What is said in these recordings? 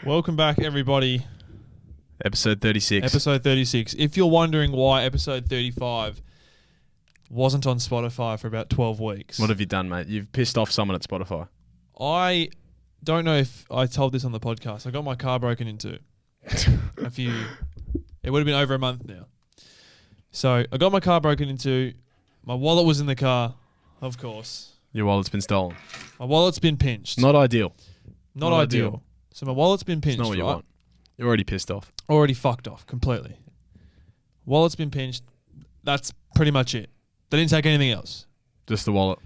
Welcome back, everybody. Episode 36. Episode 36. If you're wondering why episode 35 wasn't on Spotify for about 12 weeks. What have you done, mate? You've pissed off someone at Spotify. I don't know if I told this on the podcast. I got my car broken into it would have been over a month now. So I got my car broken into. My wallet was in the car, of course. Your wallet's been stolen. My wallet's been pinched. Not ideal. Not ideal. So my wallet's been pinched. It's not what you want. You're already pissed off. Already fucked off completely. Wallet's been pinched. That's pretty much it. They didn't take anything else. Just the wallet.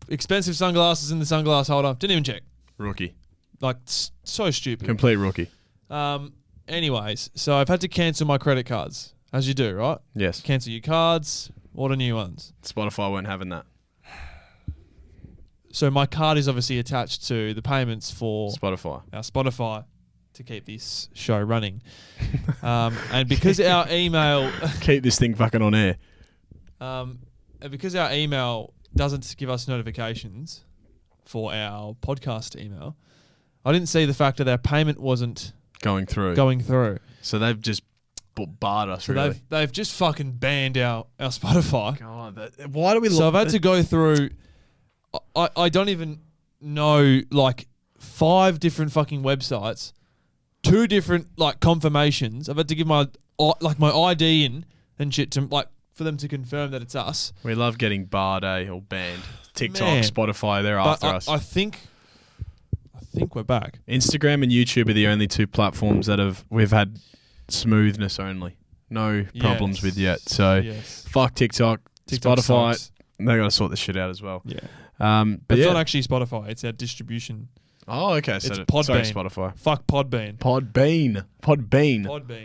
Expensive sunglasses in the sunglass holder. Didn't even check. Rookie. Like, so stupid. Complete rookie. Anyways, so I've had to cancel my credit cards. As you do, right? Yes. Cancel your cards, order new ones. Spotify weren't having that. So my card is obviously attached to the payments for Spotify. Our Spotify to keep this show running. And because our email... Keep this thing fucking on air. And because our email doesn't give us notifications for our podcast email, I didn't see the fact that our payment wasn't going through. So they've just barred us, really. They've just fucking banned our Spotify. God, why do we... So I've had to go through... I don't even know, like, 5 different fucking websites, 2 different, like, confirmations. I've had to give my ID in and shit to, like, for them to confirm that it's us. We love getting barred, or banned. TikTok, Man. Spotify, they're after us. I think we're back. Instagram and YouTube are the only 2 platforms that we've had smoothness only. No problems with yet. So, fuck TikTok Spotify, sucks. They got to sort this shit out as well. Yeah. But it's not actually Spotify. It's our distribution. Oh, okay. So it's Podbean. Sorry, Spotify. Fuck Podbean. Podbean,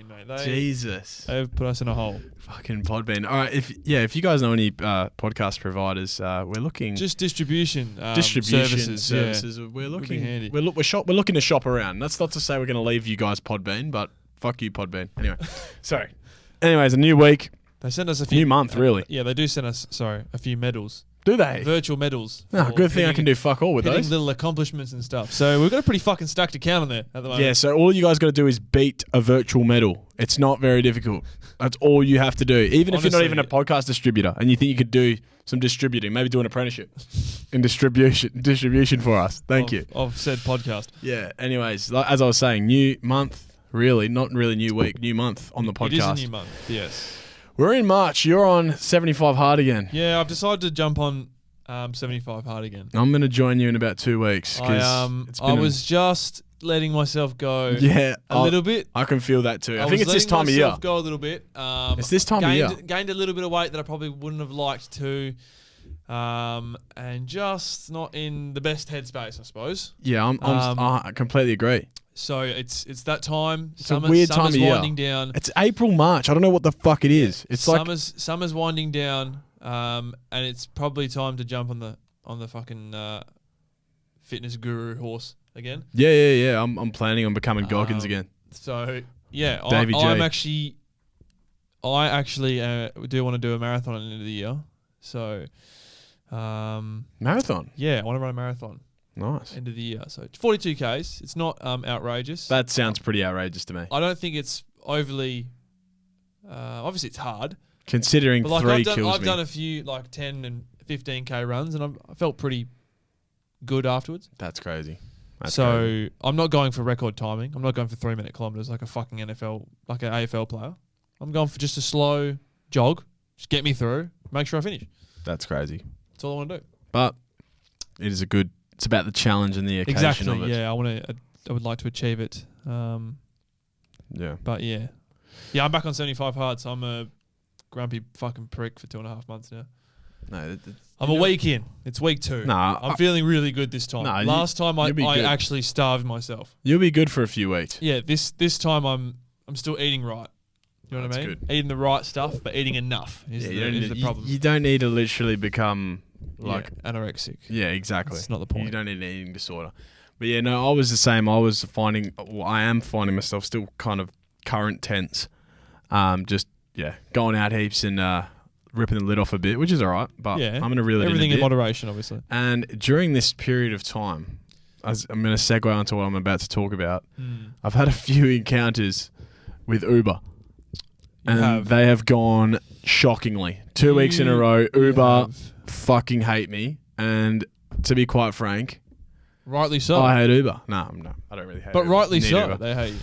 mate. Jesus. They've put us in a hole. Fucking Podbean. All right. If you guys know any podcast providers, we're looking. Just distribution services. Yeah. We're looking. We're looking to shop around. That's not to say we're going to leave you guys Podbean, but fuck you, Podbean. Anyway, sorry. Anyways, a new week. They send us a few... New month, really. Yeah, they do send us, a few medals. Do they? Virtual medals. No, good thing I can do fuck all with those. Little accomplishments and stuff. So we've got a pretty fucking stacked account on there at the moment. Yeah, so all you guys got to do is beat a virtual medal. It's not very difficult. That's all you have to do. Even if you're not even a podcast distributor and you think you could do some distributing, maybe do an apprenticeship in distribution for us. Thank you. Of said podcast. Yeah, anyways, as I was saying, new month, really, not really new week, new month on the podcast. It is a new month, yes. We're in March. You're on 75 hard again. Yeah, I've decided to jump on 75 hard again. I'm going to join you in about 2 weeks. I was just letting myself go a little bit. I can feel that too. I think it's this time of year. I go a little bit. It's this time of year. Gained a little bit of weight that I probably wouldn't have liked to. And just not in the best headspace, I suppose. Yeah, I completely agree. So it's that time. It's a weird time of year. Winding down. It's April, March. I don't know what the fuck it is. It's summer's winding down. And it's probably time to jump on the fucking fitness guru horse again. Yeah. I'm planning on becoming Goggins again. So yeah, Davey I actually do want to do a marathon at the end of the year. So marathon. Yeah, I want to run a marathon. Nice. End of the year. So 42 Ks. It's not outrageous. That sounds pretty outrageous to me. I don't think it's overly. Obviously, it's hard. Considering but 3 kills me. I've done a few 10 and 15K runs, and I felt pretty good afterwards. That's crazy. Crazy. I'm not going for record timing. I'm not going for 3-minute kilometers like a fucking NFL, like an AFL player. I'm going for just a slow jog. Just get me through. Make sure I finish. That's crazy. That's all I want to do. But it's about the challenge and the occasion of it. Yeah, I would like to achieve it. Yeah. But yeah, I'm back on 75 hard, so I'm a grumpy fucking prick for 2.5 months now. No, I'm a week in. It's week 2. Nah, I'm feeling really good this time. Last time I actually starved myself. You'll be good for a few weeks. Yeah, this time I'm still eating right. You know what I mean? Good. Eating the right stuff, but eating enough is the problem. You don't need to literally become anorexic. Yeah, exactly. That's not the point. You don't need an eating disorder. But yeah, no, I was the same. I am finding myself still kind of current tense. Just going out heaps and ripping the lid off a bit, which is all right. But I'm going to reel it in a bit. Everything in moderation, obviously. And during this period of time, I'm going to segue onto what I'm about to talk about. I've had a few encounters with Uber. They have gone shockingly. 2 weeks in a row, Uber fucking hate me. And to be quite frank, rightly so. I hate Uber. No, I don't really hate But Uber. rightly so, Uber. they hate you.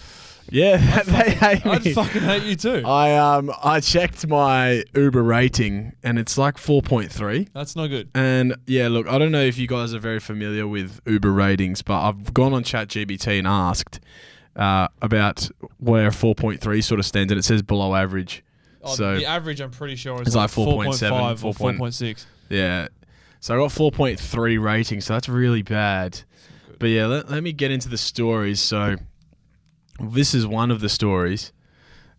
Yeah, they hate me. I'd fucking hate you too. I checked my Uber rating and it's like 4.3. That's no good. And yeah, look, I don't know if you guys are very familiar with Uber ratings, but I've gone on ChatGPT and asked about where 4.3 sort of stands, and it says below average. So the average, I'm pretty sure, is it's like 4.7 or 4.7. 4.6. Yeah. So I got 4.3 rating, so that's really bad. But yeah, let me get into the stories. So this is one of the stories.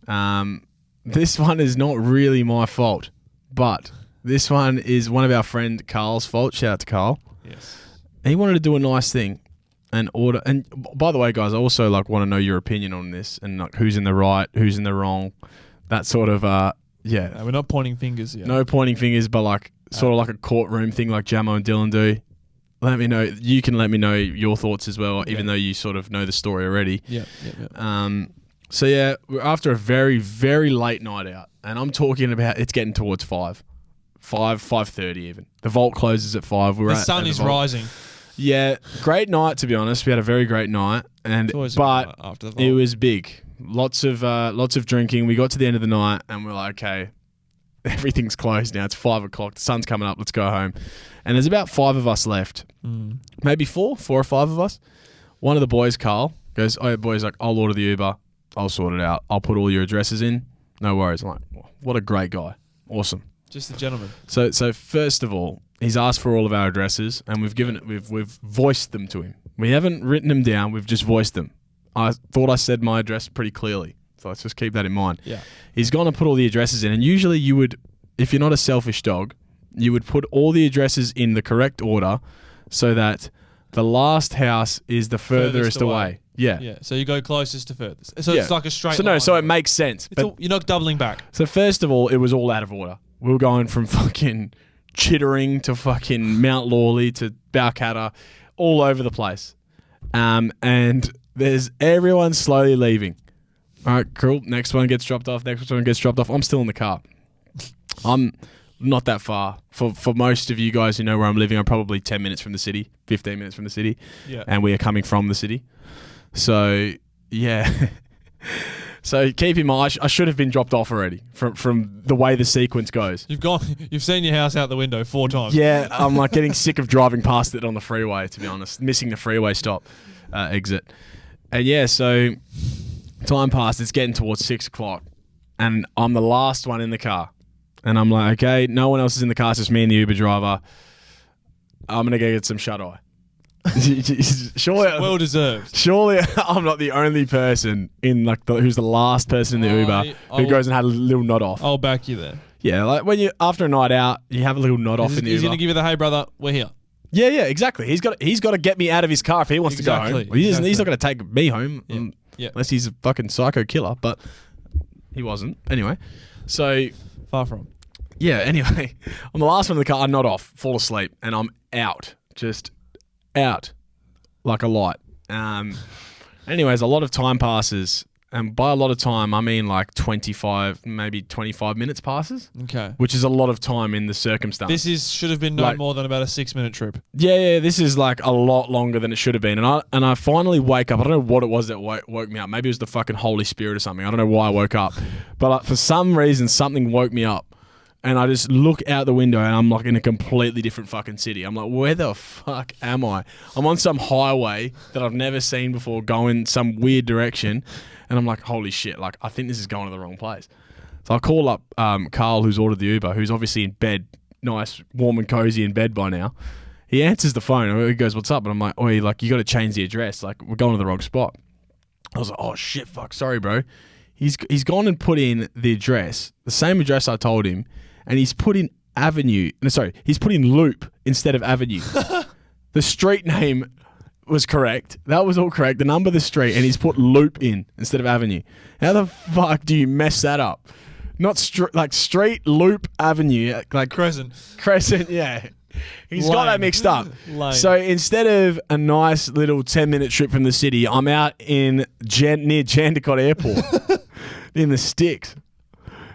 This one is not really my fault, but this one is one of our friend Carl's fault. Shout out to Carl. Yes. He wanted to do a nice thing and order. And by the way, guys, I also want to know your opinion on this and who's in the right, who's in the wrong. That sort of yeah. No, we're not pointing fingers yet. No pointing fingers, but sort of like a courtroom thing like Jamo and Dylan do. Let me know. You can let me know your thoughts as well, even though you sort of know the story already. Yeah. So yeah, we're after a very, very late night out, and I'm talking about it's getting towards 5:30 even. The vault closes at 5. The sun is rising. Yeah, great night to be honest. We had a very great night, but after the vault. It was big. Lots of drinking. We got to the end of the night, and we're like, okay, everything's closed now. It's 5 o'clock. The sun's coming up. Let's go home. And there's about 5 of us left. Maybe 4 or 5 of us. One of the boys, Carl, goes, oh, yeah, boys, I'll order the Uber. I'll sort it out. I'll put all your addresses in. No worries. I'm like, what a great guy. Awesome. Just a gentleman. So first of all, he's asked for all of our addresses, and we've voiced them to him. We haven't written them down. We've just voiced them. I thought I said my address pretty clearly. So let's just keep that in mind. Yeah. He's going to put all the addresses in, and usually you would, if you're not a selfish dog, you would put all the addresses in the correct order so that the last house is the furthest away. Yeah. Yeah. So you go closest to furthest. So it's like a straight line. So it makes sense. You're not doubling back. So first of all, it was all out of order. We were going from fucking Chittering to fucking Mount Lawley to Balcatta, all over the place. And there's everyone slowly leaving. All right, cool. Next one gets dropped off. I'm still in the car. I'm not that far. For most of you guys who know where I'm living, I'm probably 10 minutes from the city, 15 minutes from the city. Yeah. And we are coming from the city. So, yeah. So keep in mind, I should have been dropped off already from the way the sequence goes. You've seen your house out the window 4 times. Yeah, I'm getting sick of driving past it on the freeway, to be honest. Missing the freeway stop exit. And yeah, so time passed. It's getting towards 6 o'clock. And I'm the last one in the car. And I'm like, okay, no one else is in the car. It's just me and the Uber driver. I'm going to go get some shut-eye. Surely, well deserved. Surely I'm not the only person in who's the last person in the Uber who goes and had a little nod off. I'll back you there. Yeah, like when you after a night out, you have a little nod off in the Uber. He's going to give you the hey brother, we're here. Yeah, exactly. He's got to get me out of his car if he wants to go home. Well, he's not going to take me home unless he's a fucking psycho killer. But he wasn't anyway. So far from. Yeah. Anyway, I'm the last one in the car. I nod off, fall asleep, and I'm out. Just out like a light. Anyways, a lot of time passes, and by a lot of time I mean like 25 minutes passes. Okay. Which is a lot of time in the circumstance. This should have been no more than about a 6-minute trip. Yeah, this is like a lot longer than it should have been. And I finally wake up. I don't know what it was that woke me up. Maybe it was the fucking Holy Spirit or something. I don't know why I woke up. But for some reason something woke me up. And I just look out the window and I'm like in a completely different fucking city. I'm like, where the fuck am I? I'm on some highway that I've never seen before going some weird direction. And I'm like, holy shit, like I think this is going to the wrong place. So I call up Carl, who's ordered the Uber, who's obviously in bed, nice, warm and cozy in bed by now. He answers the phone. He goes, what's up? And I'm like, oi, like you got to change the address. Like we're going to the wrong spot. I was like, oh shit, fuck, sorry bro. He's gone and put in the address, the same address I told him. And he's put in he's put in Loop instead of Avenue. The street name was correct. That was all correct. The number of the street, and he's put Loop in instead of Avenue. How the fuck do you mess that up? Not street, Loop Avenue, like Crescent, yeah. He's got that mixed up. Lame. So instead of a nice little 10-minute trip from the city, I'm out near Jandakot Airport in the sticks.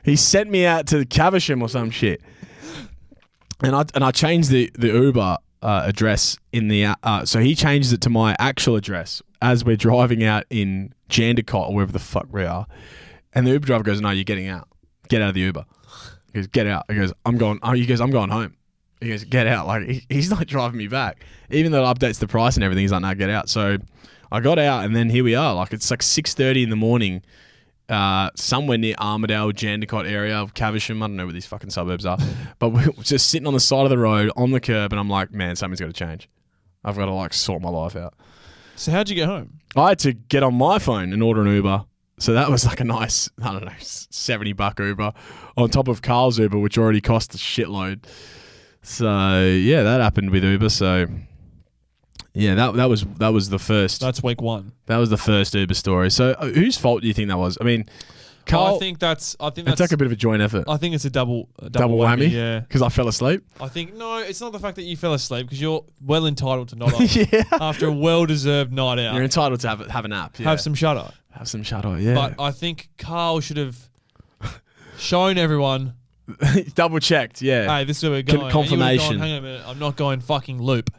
He sent me out to Caversham or some shit. And I changed the Uber address in the so he changes it to my actual address as we're driving out in Jandakot or wherever the fuck we are. And the Uber driver goes, "No, you're getting out. Get out of the Uber." He goes, "Get out." He goes, "I'm going." He goes, "I'm going home." He goes, "Get out." Like he's not driving me back, even though it updates the price and everything. He's like, "No, get out." So I got out, and then here we are. Like it's like 6:30 in the morning. Somewhere near Armidale, Jandakot area of Caversham. I don't know where these fucking suburbs are. But we're just sitting on the side of the road on the curb, and I'm like, man, something's got to change. I've got to like sort my life out. So how'd you get home? I had to get on my phone and order an Uber. So that was like a nice, I don't know, $70 Uber on top of Carl's Uber, which already cost a shitload. So yeah, that happened with Uber. So yeah, that was the first. That's week one. That was the first Uber story. So whose fault do you think that was? I mean, Carl. I think that's. It's like a bit of a joint effort. I think it's a double whammy. Yeah, because I fell asleep. I think no, it's not the fact that you fell asleep because you're well entitled to not off Yeah. after a well-deserved night out. You're entitled to have a nap. Yeah. Have some shut eye. Have some shut eye. Yeah. But I think Carl should have shown everyone. Double checked. Yeah. Hey, this is where we're going. Confirmation. And you would've gone, hang on a minute. I'm not going fucking loop.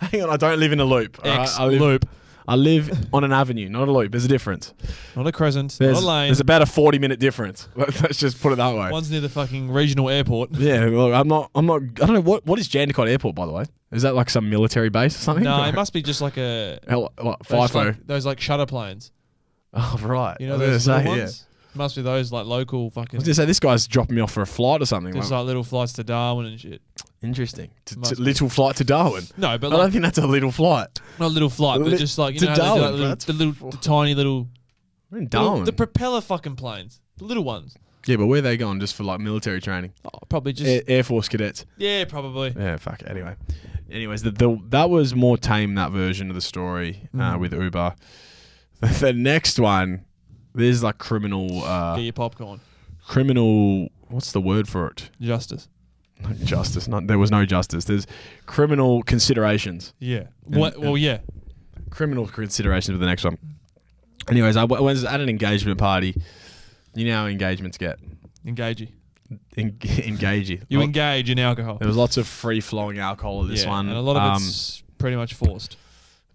Hang on, I don't live in a loop. Loop. I live on an avenue, not a loop. There's a difference. Not a crescent. There's, not a lane. There's about a 40-minute difference. Let's just put it that way. One's near the fucking regional airport. Yeah, look, I don't know what is Jandakot Airport, by the way. Is that like some military base or something? No, it must be just like a FIFO. those like shutter planes. Oh right. You know those little ones? Must be those like local fucking. I was gonna say this guy's dropping me off for a flight or something. Just like little flights to Darwin and shit. Interesting. Little flight to Darwin. No, but I don't think that's a little flight. Not a little flight, but just like you know how they do like the tiny little. We're in Darwin. The propeller fucking planes, the little ones. Yeah, but where are they going? Just for like military training? Oh, probably just Air Force cadets. Yeah, probably. Yeah, fuck it. Anyways, that was more tame, that version of the story with Uber. The next one, there's like criminal. Get your popcorn. Criminal. What's the word for it? Justice. Justice. There was no justice. There's criminal considerations. Yeah. Well, yeah. Criminal considerations with the next one. Anyways, I was at an engagement party. You know how engagements get. Engagey. Engagey. You engage in alcohol. There was lots of free-flowing alcohol at this one. And a lot of it's pretty much forced.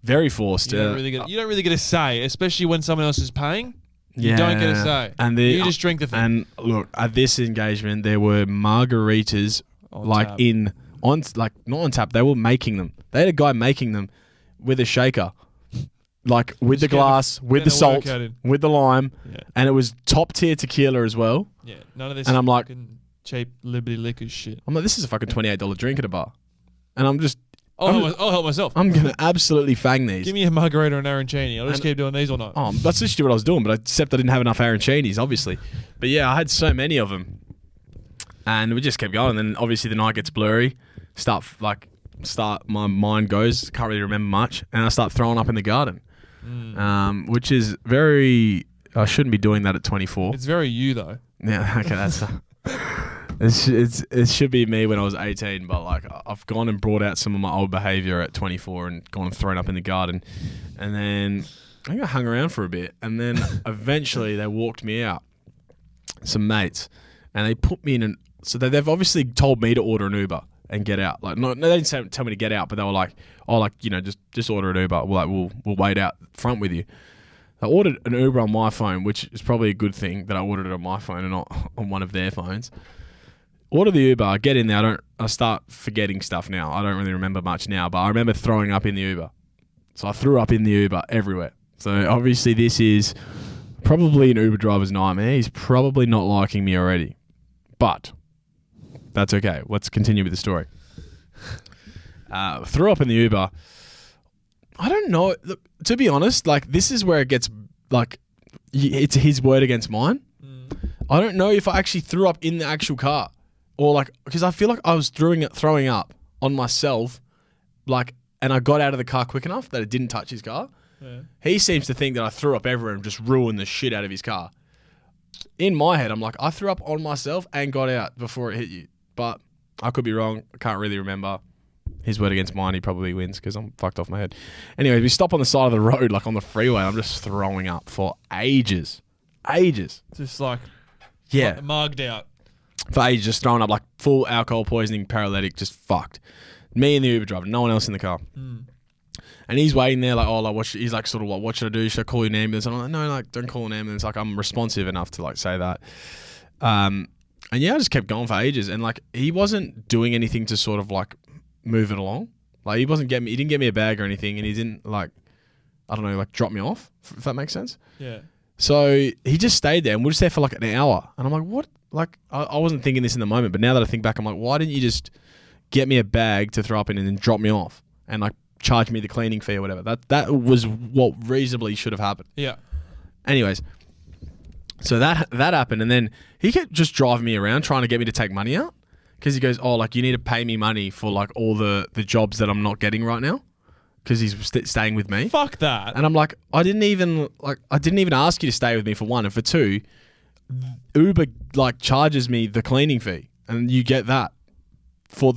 Very forced. You don't really get a say, especially when someone else is paying. You don't get a say. And you just drink the thing. And look, at this engagement, there were margaritas not on tap. They were making them. They had a guy making them with a shaker. Like with the glass, with the salt, with the lime, and it was top tier tequila as well. Yeah, none of this. And I'm like, cheap Liberty Liquors shit. I'm like, this is a fucking $28 drink at a bar, and I'm just, I'll help myself. I'm gonna absolutely fang these. Give me a margarita and arancini. I'll just keep doing these all night. Oh, that's literally what I was doing, but except I didn't have enough arancinis, obviously. But yeah, I had so many of them, and we just kept going. And then obviously the night gets blurry. My mind goes, can't really remember much, and I start throwing up in the garden. Which is very. I shouldn't be doing that at 24. It's very you though. Yeah, okay, that's. It should be me when I was 18, but like I've gone and brought out some of my old behaviour at 24 and gone and thrown up in the garden, and then I think I hung around for a bit, and then eventually they walked me out, some mates, and they put me in so they've obviously told me to order an Uber and get out. Like, no, they didn't tell me to get out, but they were like, "Oh, like just order an Uber. We'll wait out front with you." I ordered an Uber on my phone, which is probably a good thing that I ordered it on my phone and not on one of their phones. Order the Uber. I get in there. I start forgetting stuff now. I don't really remember much now, but I remember throwing up in the Uber. So I threw up in the Uber everywhere. So obviously this is probably an Uber driver's nightmare. He's probably not liking me already, but that's okay. Let's continue with the story. Threw up in the Uber. I don't know. Look, to be honest, like this is where it gets like it's his word against mine. I don't know if I actually threw up in the actual car or like because I feel like I was throwing up on myself, like, and I got out of the car quick enough that it didn't touch his car. Yeah. He seems to think that I threw up everywhere and just ruined the shit out of his car. In my head, I'm like, I threw up on myself and got out before it hit you. But I could be wrong. I can't really remember. His word against mine, he probably wins because I'm fucked off my head. Anyway, we stop on the side of the road, like on the freeway. I'm just throwing up for ages. Just like mugged out. For ages, just throwing up, like full alcohol poisoning, paralytic, just fucked. Me and the Uber driver, no one else in the car. And he's waiting there like, he's like sort of like, what should I do? Should I call you an ambulance? And I'm like, no, like don't call an ambulance. Like I'm responsive enough to like say that. And yeah, I just kept going for ages. And like he wasn't doing anything to sort of like move it along. Like he didn't get me a bag or anything, and he didn't like, I don't know, like drop me off, if that makes sense. Yeah. So he just stayed there, and we're just there for like an hour. And I'm like, what? Like I wasn't thinking this in the moment, but now that I think back, I'm like, why didn't you just get me a bag to throw up in and then drop me off and like charge me the cleaning fee or whatever? That was what reasonably should have happened. Yeah. Anyways, so that happened, and then he kept just driving me around trying to get me to take money out. Because he goes, oh, like you need to pay me money for like all the jobs that I'm not getting right now, because he's staying with me. Fuck that. And I'm like, I didn't even ask you to stay with me for one, and for two, Uber like charges me the cleaning fee, and you get that for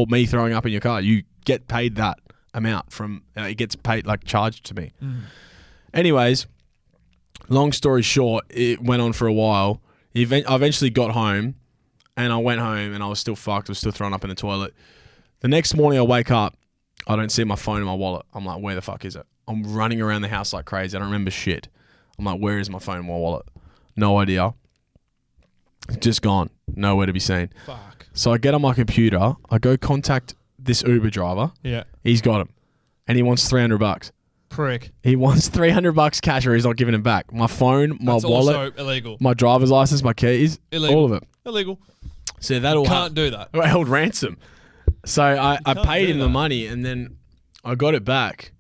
me throwing up in your car. You get paid that amount from it gets paid like charged to me. Anyways, long story short, it went on for a while. I eventually got home. And I went home and I was still fucked. I was still thrown up in the toilet. The next morning I wake up. I don't see my phone in my wallet. I'm like, where the fuck is it? I'm running around the house like crazy. I don't remember shit. I'm like, where is my phone in my wallet? No idea. Just gone. Nowhere to be seen. Fuck. So I get on my computer. I go contact this Uber driver. Yeah. He's got him. And he wants $300. Prick. He wants $300 cash or he's not giving him back. My phone, my wallet. Also illegal. My driver's license, my keys. Illegal. All of it. Illegal. So that all can't do that. I held ransom. So I paid him the money, and then I got it back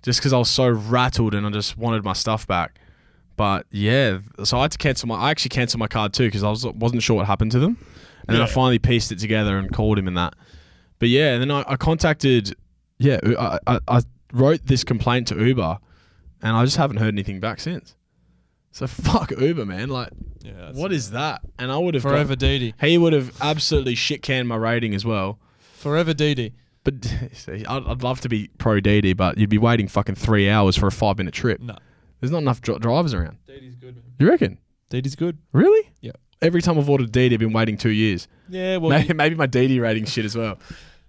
just because I was so rattled and I just wanted my stuff back. But yeah, so I had to cancel I actually canceled my card too because I wasn't sure what happened to them. And then I finally pieced it together and called him and that. But yeah, and then I contacted, I wrote this complaint to Uber, and I just haven't heard anything back since. So fuck Uber, man. Like, what is that? And I would have forever DD. He would have absolutely shit canned my rating as well. Forever DD. But see, I'd love to be pro DD, but you'd be waiting fucking 3 hours for a 5-minute trip. No, there's not enough drivers around. DD's good, man. You reckon? DD's good. Really? Yeah. Every time I've ordered DD, I've been waiting 2 years. Yeah, well, maybe my DD rating's shit as well.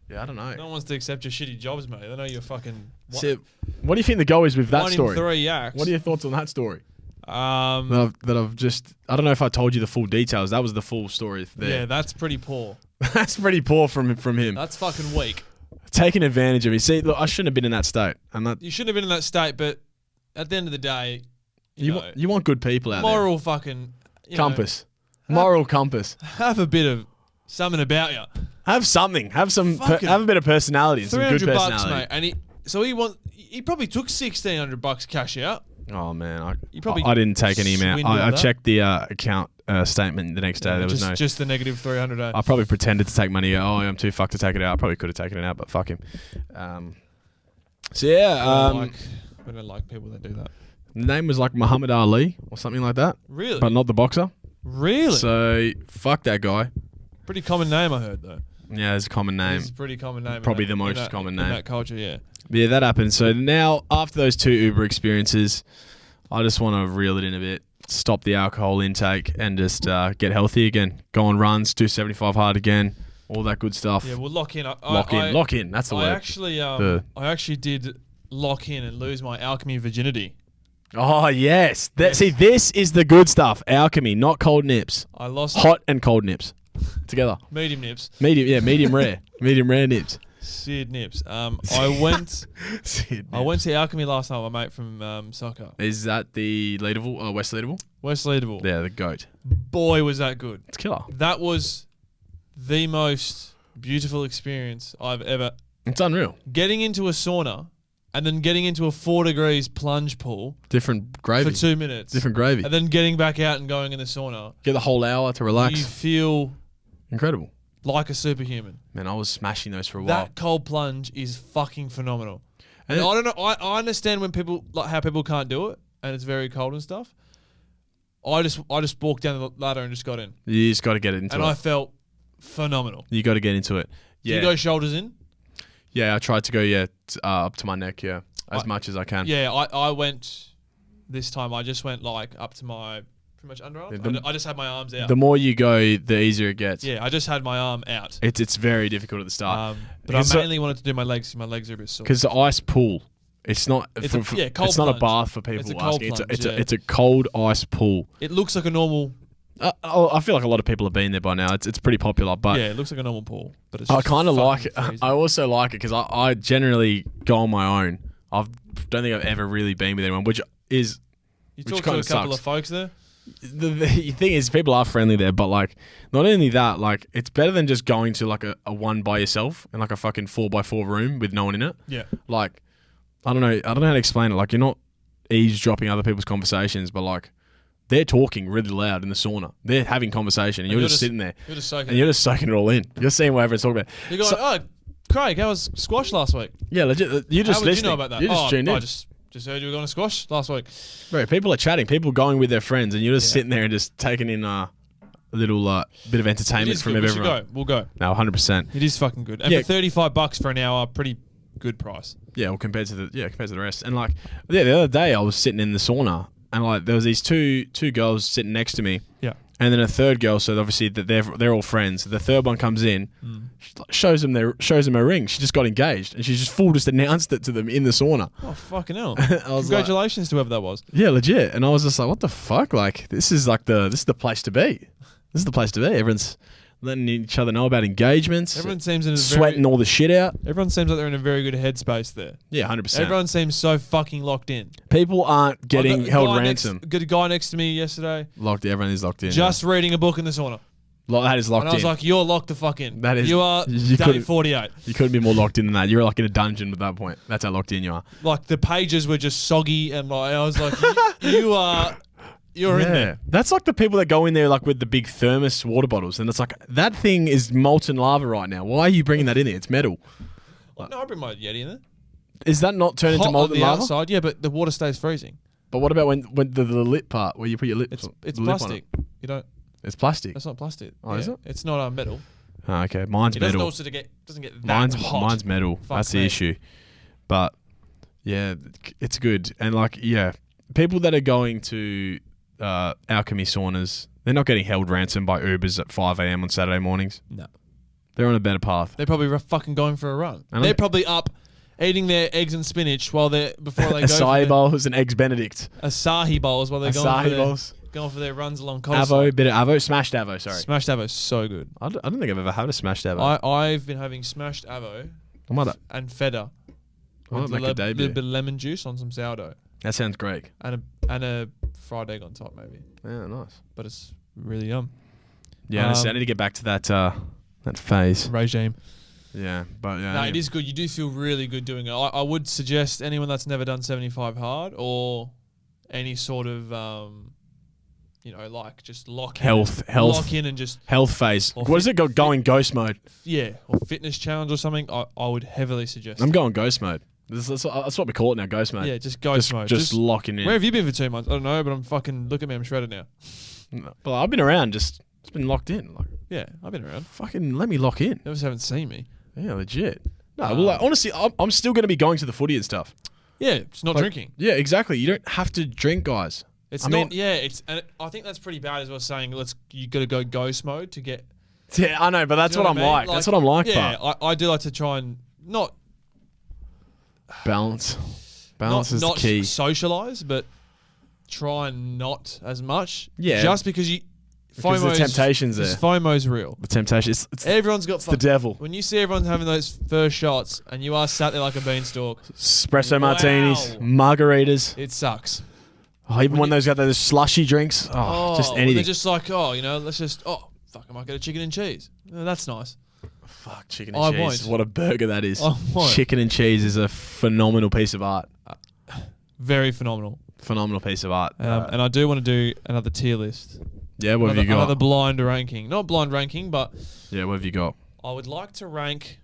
Yeah, I don't know. No one wants to accept your shitty jobs, mate. They know you're fucking. So, what do you think the go is with that story? 1 in 3 yaks. What are your thoughts on that story? That I've just, I don't know if I told you the full details. That was the full story there. Yeah, that's pretty poor. That's pretty poor from him. That's fucking weak. Taking advantage of me. See, look, I shouldn't have been in that state. You shouldn't have been in that state, but at the end of the day, you want good people out moral there. Fucking compass. Moral compass. Have a bit of something about you. Have something. Have a bit of personality and some good personality. $300, mate. And he probably took $1,600 cash out. Oh man, I didn't take any amount. I checked the account statement the next day. There was just the negative 300. I probably pretended to take money. Oh, I'm too fucked to take it out. I probably could have taken it out, but fuck him. So yeah, I don't like people that do that. The name was like Muhammad Ali or something like that. Really? But not the boxer. Really? So fuck that guy. Pretty common name, I heard though. Yeah, it's a common name. It's a pretty common name. Probably the most common name in that culture. Yeah. Yeah, that happened. So now, after those 2 Uber experiences, I just want to reel it in a bit, stop the alcohol intake, and just get healthy again. Go on runs, do 75 hard again, all that good stuff. Yeah, we'll lock in. Lock in. That's the word. I actually did lock in and lose my alchemy virginity. Oh yes. See, this is the good stuff. Alchemy, not cold nips. I lost hot and cold nips together. Medium nips. Medium rare. Medium rare nips. Seared nips. I went to Alchemy last night, my mate from soccer. Is that the Leederville? West Leederville? West Leederville. Yeah, the goat. Boy, was that good. It's killer. That was the most beautiful experience I've ever. It's unreal. Getting into a sauna and then getting into a 4 degrees plunge pool. Different gravy. For 2 minutes. Different gravy. And then getting back out and going in the sauna. Get the whole hour to relax. You feel incredible. Like a superhuman. Man, I was smashing those for a while. That cold plunge is fucking phenomenal. And I don't know. I understand when people how people can't do it, and it's very cold and stuff. I just walked down the ladder and just got in. You just got to get it into it. And I felt phenomenal. You got to get into it. Yeah. Do you go shoulders in? Yeah, I tried to go, up to my neck, as much as I can. Yeah, I went this time. I just went like up to my pretty much underarm. I just had my arms out. The more you go, the easier it gets. Yeah, I just had my arm out. It's very difficult at the start. But I mainly wanted to do my legs because my legs are a bit sore. Because the ice pool, it's not It's it's a cold not plunge. a bath for people It's a cold asking. plunge, It's a cold ice pool. It looks like a normal. I feel like a lot of people have been there by now. It's pretty popular, but Yeah, it looks like a normal pool. But it's I just kind of like it. freezing. I also like it because I generally go on my own. Don't think I've ever really been with anyone, which is You which talk to a kinda couple sucks. of folks there. the thing is people are friendly there, but like not only that, like it's better than just going to like a one by yourself in like a fucking 4x4 room with no one in it. Yeah. Like I don't know how to explain it. Like you're not eavesdropping other people's conversations, but like they're talking really loud in the sauna. They're having conversation, and you're just sitting there, You're just soaking. and you're just soaking it all in. You're seeing what everyone's talking about. You're going, oh, Craig, how was squash last week? Yeah, legit. You're just How would listening. you know about that? You're just tuned in. I just heard you were going to squash last week. Bro, people are chatting. People going with their friends, and you're just sitting there and just taking in a little bit of entertainment from good. everyone. We should go. We'll go. No, 100%. It is fucking good. And Yeah. for $35 for an hour, pretty good price. Yeah, well, compared to the rest. And like, the other day I was sitting in the sauna, and like there was these two girls sitting next to me. Yeah. And then a third girl, so obviously they're all friends. The third one comes in, she shows them a ring. She just got engaged, and she just announced it to them in the sauna. Oh, fucking hell. I was Congratulations to whoever that was. yeah, legit. And I was just like, what the fuck? Like, this is the place to be. This is the place to be. Everyone's letting each other know about engagements. Everyone seems in a sweating all the shit out. Everyone seems like they're in a very good headspace there. Yeah, 100%. Everyone seems so fucking locked in. People aren't getting held ransom. Got a guy next to me yesterday. Everyone is locked in. Just reading a book in the sauna. That is locked in. And I was like, you're locked the fuck in. That is- You are you day couldn't- 48. You couldn't be more locked in than that. You're like in a dungeon at that point. That's how locked in you are. Like the pages were just soggy and like I was like, you're in there. That's like the people that go in there like with the big thermos water bottles, and it's like that thing is molten lava right now. Why are you bringing that in there? It's metal. No, I bring my Yeti in there. Is that not turned into Hot on molten the lava? outside, yeah, but the water stays freezing. But what about when the lip part where you put your lip? It's the lip on plastic. it? You don't. It's plastic. That's not plastic. Oh, is it? It's not metal. Oh, okay, mine's It doesn't metal. also doesn't get that hot. Mine's metal. Fuck That's the me. issue. But yeah, it's good. And like people that are going to alchemy saunas, they're not getting held ransom by Ubers at 5 a.m. on Saturday mornings. No. They're on a better path. They're probably fucking going for a run. And They're probably up eating their eggs and spinach before they go Acai for bowls and eggs Benedict. Asahi bowls while they're Acai bowls. going for their runs along coast. Bit of avo, smashed avo. Sorry, Smashed avo, so good. I don't think I've ever had a smashed avo. I've been having smashed avo I might and feta with make a a debut. little bit of lemon juice on some sourdough That sounds great. and a fried egg on top maybe. Yeah, nice. But it's really yum. Yeah, I need to get back to that phase. Regime. Yeah, but yeah. No, it is good. You do feel really good doing it. I would suggest anyone that's never done 75 hard or any sort of like just lock in and just health phase. Or What is it? Going ghost mode. or fitness challenge or something. I would heavily suggest. I'm going ghost mode. That's what we call it now, ghost mode. Yeah, just ghost mode. Just locking in. Where have you been for 2 months? I don't know, but I'm fucking look at me. I'm shredded now. Well, I've been around. It's been locked in. Like, Yeah, I've been around. fucking let me lock in. You just haven't seen me. Yeah, legit. No, well, like, honestly, I'm still going to be going to the footy and stuff. Yeah, it's not drinking. Yeah, exactly. You don't have to drink, guys. It's not. Yeah, and I think that's pretty bad as well. Saying you got to go ghost mode to get. Yeah, I know, but that's You know what I'm I mean? like. That's what I'm like. Yeah, But I do like to try and not balance is the not key. socialize, but try and not as much. Yeah. just because Because the temptation's there. FOMO's real. The temptation. It's Everyone's got the devil. When you see everyone having those first shots and you are sat there like a beanstalk, Espresso Wow. martinis, margaritas. it sucks. Oh, even when those got those slushy drinks. Oh, just when anything. They're just like, let's just, fuck, I might get a chicken and cheese. That's nice. Fuck, chicken I and cheese. won't. What a burger that is. I won't. Chicken and cheese is a phenomenal piece of art. Very phenomenal. Phenomenal piece of art. And I do want to do another tier list. Yeah, what have you got? Another blind ranking. Not blind ranking, but Yeah, what have you got? I would like to rank.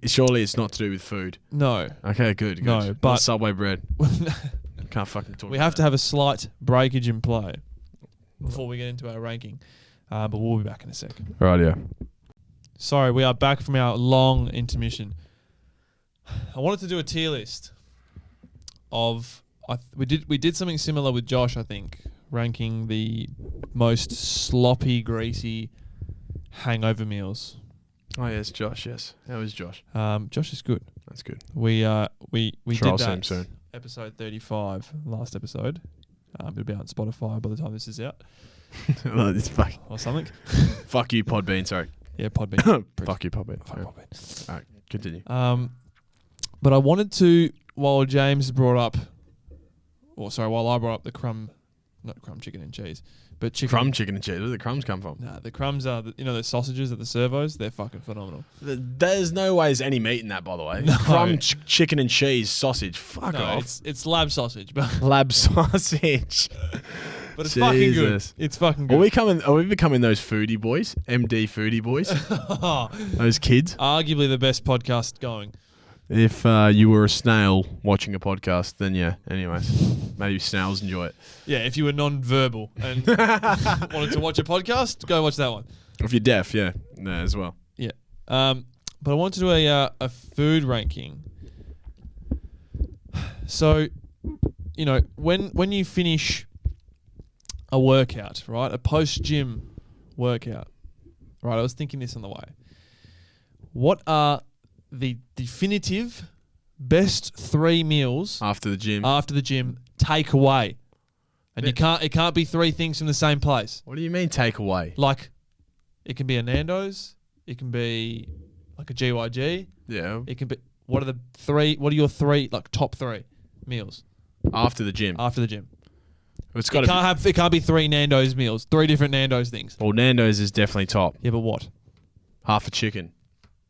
Surely it's not to do with food. No. Okay, good. No, Not but- Subway bread. Can't fucking talk We about have to that. have a slight breakage in play before we get into our ranking. But we'll be back in a sec. Right, yeah. Sorry, we are back from our long intermission. I wanted to do a tier list of... we did something similar with Josh, I think, ranking the most sloppy, greasy hangover meals. Oh, yes, Josh, yes. How is Josh? Josh is good. That's good. We Sure, did I'll see him that soon. episode 35, last episode. It'll be on Spotify by the time this is out. Well, it's Or something. Fuck you, Podbean, sorry. Yeah, Podbean. Fuck you, Podbean. Fuck Yeah. Podbean. All right, continue. But I wanted to, while James brought up, while I brought up not crumb chicken and cheese, but chicken. Crumb chicken and cheese. Where do the crumbs come from? Nah, the crumbs are, the sausages at the servos, they're fucking phenomenal. There's no way there's any meat in that, by the way. No. Crumb chicken and cheese sausage. Fuck No, off. it's lab sausage, but Lab sausage. it's fucking good. Jesus. It's fucking Are good. we becoming those foodie boys? MD foodie boys? Those kids? Arguably the best podcast going. If you were a snail watching a podcast, then yeah. Anyways, maybe snails enjoy it. Yeah, if you were non-verbal and wanted to watch a podcast, go watch that one. If you're deaf, yeah, as well. Yeah. But I wanted to do a food ranking. So, when you finish a workout, right, a post-gym workout, right, I was thinking this on the way. What are the definitive best 3 meals After the gym, take away? And it can't be 3 things from the same place. What do you mean take away? Like, it can be a Nando's, it can be like a GYG, Yeah. it can be what are your 3 like top 3 meals After the gym. after the gym? It's It can't be 3 Nando's meals, 3 different Nando's things. Well, Nando's is definitely top. Yeah, but what? Half a chicken.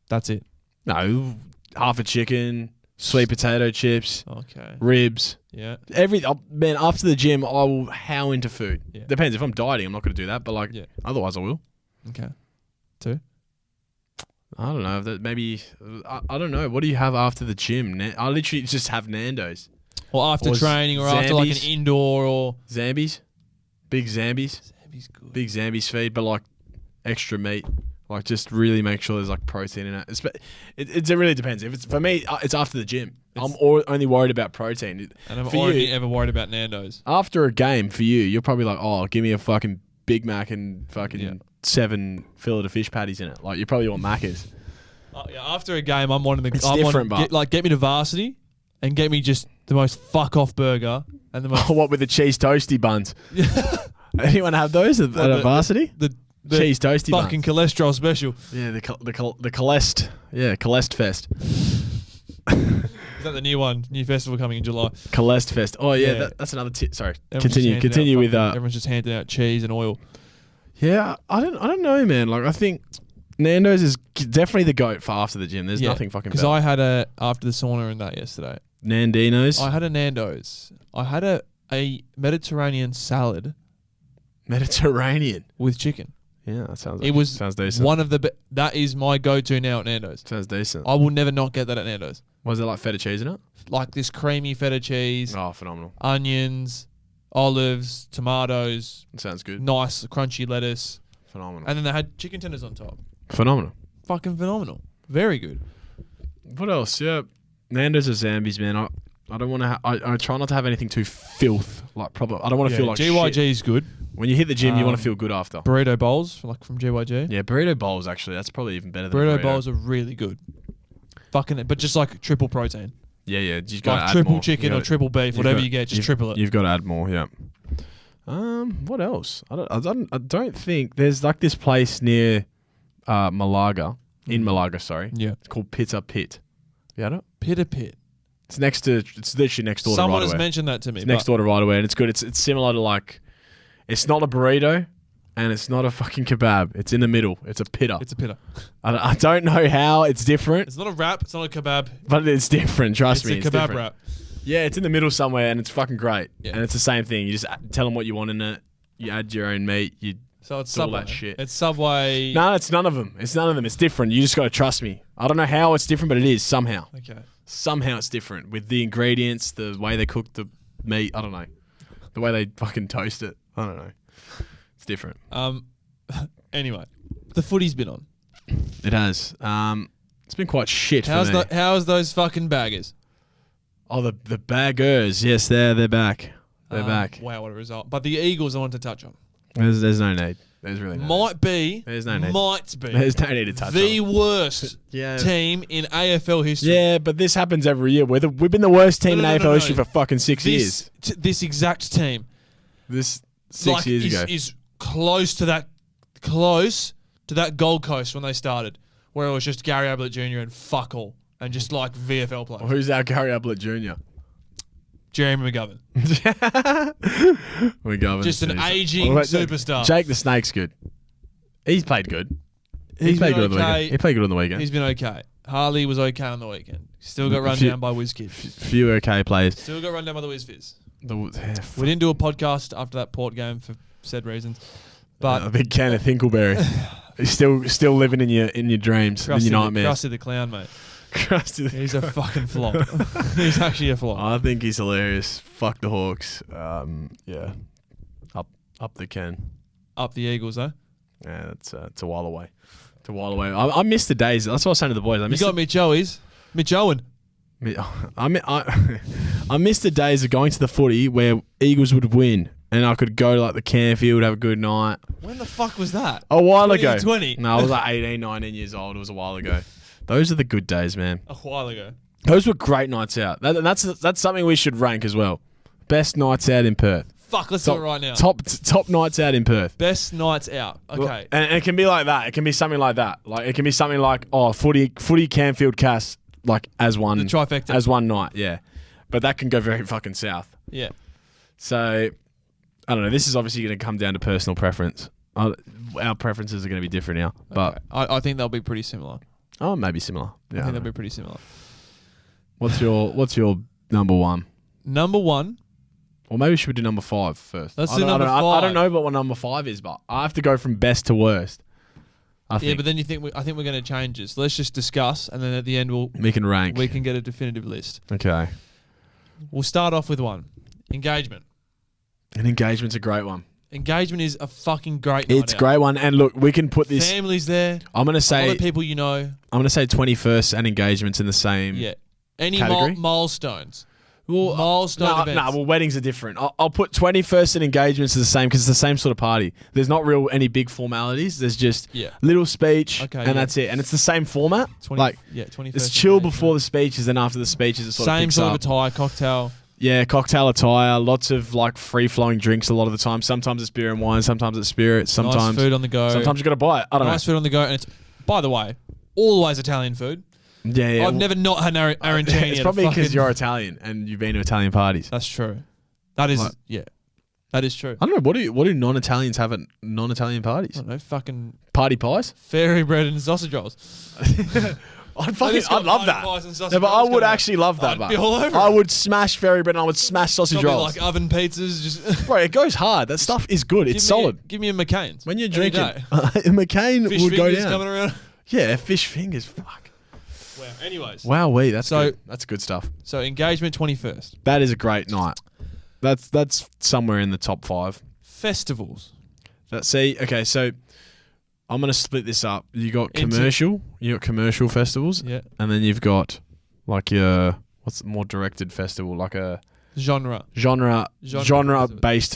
That's it. No, half a chicken, sweet potato chips, Okay. ribs. Yeah. Man, after the gym, I will howl into food. Yeah. Depends. If I'm dieting, I'm not going to do that. But Yeah. otherwise I will. Okay. 2. I don't know. Maybe, I don't know. What do you have after the gym? I literally just have Nando's. Or after Or training, or after like an Zambies. indoor, or Zambies. Big Zambies. Zambi's good. Big Zambies feed, but like extra meat. Like just really make sure there's like protein in it. It really depends. If it's for me, it's after the gym. I'm only worried about protein. And I'm For only you- ever worried about Nando's. After a game for you, you're probably like, oh, give me a fucking Big Mac and fucking Yeah. 7 fillet of fish patties in it. Like you probably want Macca's. Yeah, after a game, I'm wanting the. It's I different, want, but- get me to varsity, and get me just the most fuck off burger and the most What with the cheese toasty buns? Anyone have those at Well, a varsity? the Cheese toasty fucking buns. cholesterol special. Yeah, the Colest. Yeah, Colest Fest. Is that the new one? New festival coming in July. Colest Fest. Oh yeah, Yeah. That's another tip. Sorry, Everyone's just handing continue out with everyone's just handing out cheese and oil. Yeah, I don't know, man. Like I think Nando's is definitely the goat for after the gym. There's Yeah, nothing fucking because better. I had after the sauna and that yesterday. Nandino's. I had a Nando's. I had a Mediterranean salad Mediterranean. with chicken. Yeah, that sounds. It was sounds decent. one of the that is my go-to now at Nando's. Sounds decent. I will never not get that at Nando's. Was it like feta cheese in it? Like this creamy feta cheese, Oh, phenomenal. onions, olives, tomatoes, It sounds good. nice crunchy lettuce, Phenomenal. and then they had chicken tenders on top. Phenomenal. Fucking phenomenal. Very good. What else? Yeah, Nando's or Zambies, man. I don't want to. I try not to have anything too filth. Like proper. I don't want to feel like GYG shit. is good. When you hit the gym, you want Um, to feel good after. Burrito bowls, like from GYG. Yeah, burrito bowls actually. That's probably even better than Burrito a burrito. bowls are really good. Fucking, but just like triple protein. Yeah, you got Like triple chicken or triple beef, you've whatever got- you get, just you've- triple it. You've got to add more. Yeah. What else? I don't think there's like this place near Malaga in Malaga. Sorry, Yeah. it's called Pizza Pit. You had it? Pita Pit. It's literally next door Someone to has Right Away. mentioned that to me. It's next door to Right Away, and it's good. It's similar to like, it's not a burrito, and it's not a fucking kebab. It's in the middle. It's a pita. It's a pita. I don't know how it's different, It's not a wrap. It's not a kebab. but it's different. Trust It's me, a it's kebab different. wrap. Yeah, it's in the middle somewhere, and it's fucking great. Yeah. And it's the same thing. You just tell them what you want in it. You add your own meat. You So it's Do all Subway. that shit. It's Subway. No, it's none of them. It's none of them. It's different. You just got to trust me. I don't know how it's different, but it is somehow. Okay. Somehow it's different with the ingredients, the way they cook the meat. I don't know. The way they fucking toast it. I don't know. It's different. Anyway, the footy's been on. It has. It's been quite shit for me. How's those fucking baggers? Oh, the baggers. Yes, they're back. They're back. Wow, what a result. But the Eagles I want to touch on. There's no need. There's really no need. There's no need. Might be. There's no need to touch the on. worst team in AFL history. Yeah, but this happens every year. We've been the worst team in AFL history for fucking 6 years. This exact team. This 6 years ago. Is close to that Gold Coast when they started, where it was just Gary Ablett Jr. and fuck all. And just like VFL players. Well, who's our Gary Ablett Jr.? Jeremy McGovern. Just an aging superstar. Jake the Snake's good. He's played good. He's played good on the weekend. He played good on the weekend. He's been okay. Harley was okay on the weekend. Still got run down by WizKid. Few okay players. Still got run down by the WizFizz. We didn't do a podcast after that Port game for said reasons. But a big can of Thinkleberry. He's still living in your dreams, in your nightmares. Krusty the Clown, mate. He's a fucking flop. He's actually a flop. I think he's hilarious. Fuck the Hawks. Yeah. Up the can. Up the Eagles, though. Yeah, it's a while away. It's a while away. I miss the days. That's what I was saying to the boys. You got Mitch Owen. I miss the days of going to the footy where Eagles would win and I could go to like the Canfield, have a good night. When the fuck was that? A while ago. 2020? No, I was like 18, 19 years old. It was a while ago. Those are the good days, man. A while ago. Those were great nights out. That's something we should rank as well. Best nights out in Perth. Fuck, let's do it right now. Top nights out in Perth. Best nights out. Okay. Well, and it can be like that. It can be something like that. Like it can be something like footy Canfield Cass like as one. The trifecta. As one night, yeah. But that can go very fucking south. Yeah. So I don't know. This is obviously going to come down to personal preference. Our preferences are going to be different now. But I think they'll be pretty similar. Oh, maybe similar. Yeah, I think they'll be pretty similar. What's your number one? Number one. Or maybe should we do number 5 first? Let's do number 5. I don't know what number 5 is, but I have to go from best to worst. Yeah, but then I think we're going to change this. Let's just discuss, and then at the end we can rank. We can get a definitive list. Okay. We'll start off with one. Engagement. And engagement's a great one. Engagement is a fucking great night It's a great one. And look, we can put this... Families there. I'm going to say... Other people you know. I'm going to say 21st and engagements in the same Any category. Milestones. Well, milestone events. Well, weddings are different. I'll put 21st and engagements as the same because it's the same sort of party. There's not any big formalities. There's just little speech and that's it. And it's the same format. 21st. It's chill before the speeches, and after the speeches, it's same sort of attire, cocktail. Yeah, cocktail attire, lots of like free-flowing drinks a lot of the time. Sometimes it's beer and wine, sometimes it's spirits, sometimes... Nice food on the go. Sometimes you got to buy it. I don't know. Nice food on the go. And it's, by the way, always Italian food. Yeah. I've never not had arancini. It's probably because you're Italian and you've been to Italian parties. That's true. That is, that is true. I don't know, what do non-Italians have at non-Italian parties? I don't know, fucking... Party pies? Fairy bread and sausage rolls. I'd love that. No, but I would actually love that. I'd be all over I would smash fairy bread and I would smash sausage rolls. Like oven pizzas. Just Bro, it goes hard. That stuff is good. It's solid. Give me a McCain's. When you're drinking, McCain fish would go fingers down. Coming around. Yeah, fish fingers. Fuck. Wow. Anyways. Wowee, that's good. That's good stuff. So engagement 21st. That is a great night. That's somewhere in the top 5. Festivals. Okay, so I'm going to split this up. You got commercial festivals. Yeah. And then you've got like your, what's the more directed festival? Like a genre-based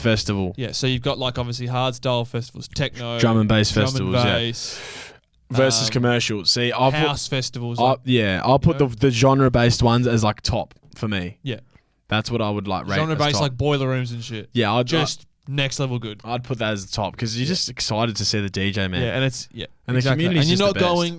festival. Yeah, so you've got like obviously hardstyle festivals, techno. Drum and bass festivals, bass, versus commercial. See, house festivals. I'll put the genre-based ones as like top for me. Yeah. That's what I would like rate. Genre-based like boiler rooms and shit. Yeah, next level good. I'd put that as the top because you're just excited to see the DJ, man. Yeah, and and exactly. the community's and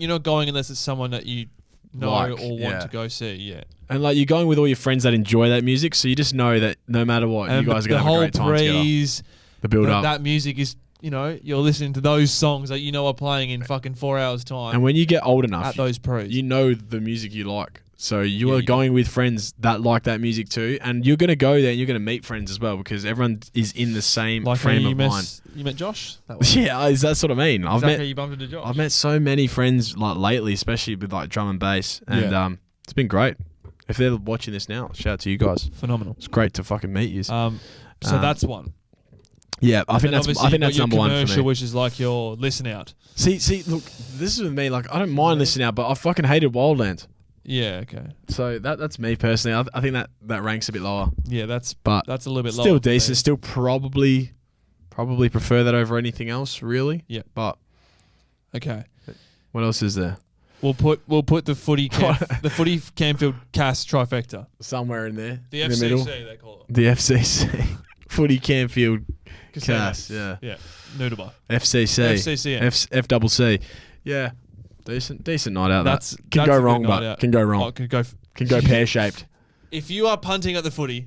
you're not going unless it's someone that you know like, or want to go see. Yeah, and like you're going with all your friends that enjoy that music, so you just know that no matter what, you guys are gonna have a great time together. The build up, that music is. You're listening to those songs that you know are playing in fucking 4 hours time. And when you get old enough, at those pre's, you know the music you like. So you are going with friends that like that music too, and you're going to go there and you're going to meet friends as well because everyone is in the same frame of mind. You met Josh? Yeah, that's what I mean. You bumped into Josh. I've met so many friends like lately, especially with like drum and bass, and it's been great. If they're watching this now, shout out to you guys. Phenomenal. It's great to fucking meet you. So that's one. Yeah, I think And that's obviously you've got your number one for commercial, me. which is like your listen out. See, look, this is with me. Like, I don't mind listening out, but I fucking hated Wildlands. Yeah, okay. So that's me personally. I think that ranks a bit lower. Yeah, that's But a little bit lower. still decent. Still probably prefer that over anything else, really. Yeah. But Okay. what else is there? We'll put the footy Campfield Cass trifecta. Somewhere in there. The in FCC the middle. they call it. The FCC. Footy Campfield Cass. Yeah. Yeah. Noodlebar. FCC. FCCN. FCC. Yeah. Decent night out. That's can a go good wrong, night but out. can go wrong. Oh, can go Pear shaped. If you are punting at the footy,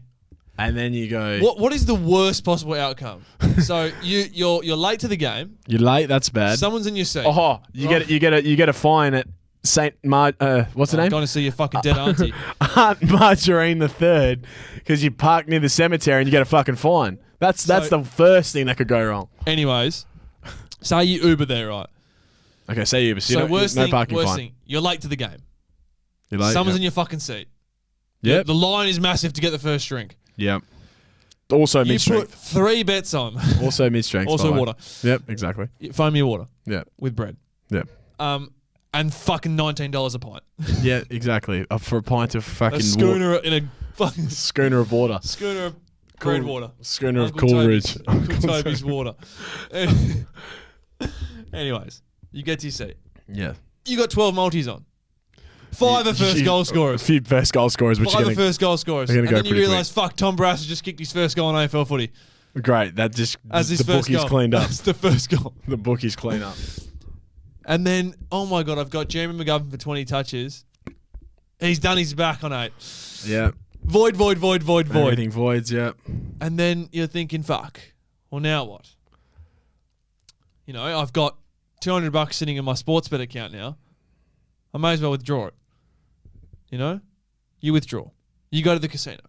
And then you go. what is the worst possible outcome? So you're late to the game. You're late. That's bad. Someone's in your seat. Oh, you get a fine at Saint what's the name? Going to see your fucking dead auntie. Aunt Margarine the Third, because you parked near the cemetery and you get a fucking fine. That's the first thing that could go wrong. Anyways, say you Uber there, right? Okay, say Uber. So no parking worst fine. thing, you're late to the game. You're late. Someone's in your fucking seat. Yep. The line is massive to get the first drink. Yep. Also You mid put strength. 3 bets on. Also mid strength. Also water. Yep, exactly. Phone me a water. Yep. With bread. Yep. And fucking $19 a pint. Yeah, exactly. For a pint of fucking A schooner in a fucking schooner of water. schooner of crude water. Schooner Uncle of Coolridge. Uncle Toby's water. Anyways, you get to your seat. Yeah. You got 12 multis on. 5 are first goal A scorers. few first goal scorers, which 5 are are first goal scorers. they're And gonna then go you pretty realise, fuck, Tom Brass has just kicked his first goal in AFL footy. great. That just As his the first bookies goal. cleaned up. That's the first goal. The bookies clean up. And then, oh my God, I've got Jeremy McGovern for 20 touches. He's done his back on 8. Yeah. Void. Everything voids. Yeah. And then you're thinking, fuck, well, now what? You know, I've got $200 sitting in my Sportsbet account now. I may as well withdraw it. You know? You withdraw. You go to the casino.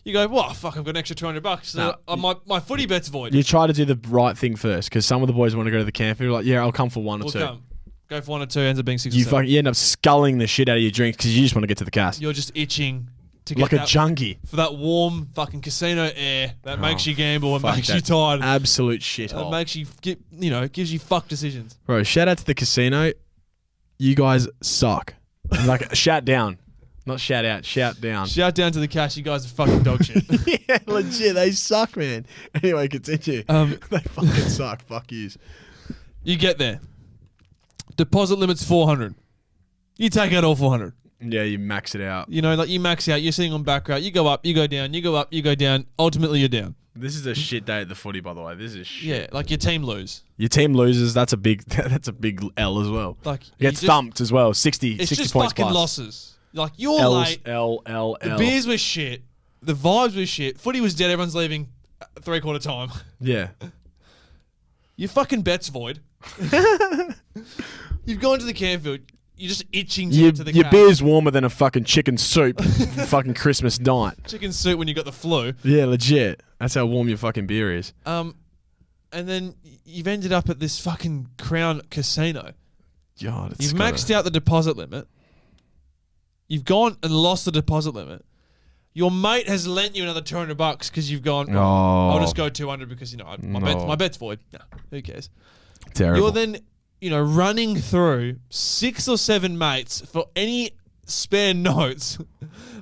You go, well, fuck, I've got an extra $200. So my footy bet's void. You try to do the right thing first, because some of the boys want to go to the camp. You're like, yeah, I'll come for 1 or We'll 2. come. Go for 1 or 2, ends up being 6 or 7. You end up sculling the shit out of your drinks because you just want to get to the cast. You're just itching to get Like a that, junkie. for that warm fucking casino air that makes you gamble and Fuck makes you that tired. Absolute That shithole. makes you, gives you fuck decisions. Bro, shout out to the casino. You guys suck. Like, shout down. Not shout out, shout down. Shout down to the cash. You guys are fucking dog shit. Yeah, legit. They suck, man. Anyway, continue. They fucking suck. Fuck yous. You get there. Deposit limit's 400. You take out all 400. Yeah, you max it out. You know, like you max out. You're sitting on back row. You go up, you go down. You go up, you go down. Ultimately, you're down. This is a shit day at the footy, by the way. This is shit. Yeah, like your team lose. Your team loses. That's a big L as well. Like It gets thumped as well. 60 It's 60 just points fucking plus. losses. Like you're L's, late. L. The beers were shit. The vibes were shit. Footy was dead. Everyone's leaving 3/4 time. Yeah. Your fucking bet's void. You've gone to the Campfield. You're just itching to get to the Your cash. beer's warmer than a fucking chicken soup fucking Christmas night. Chicken soup when you got the flu. Yeah, legit. That's how warm your fucking beer is. And then you've ended up at this fucking Crown Casino. God, You've maxed out the deposit limit. You've gone and lost the deposit limit. Your mate has lent you another $200 because you've gone, I'll just go 200 because, my bet's void. No, who cares? Terrible. You're then, running through 6 or 7 mates for any spare notes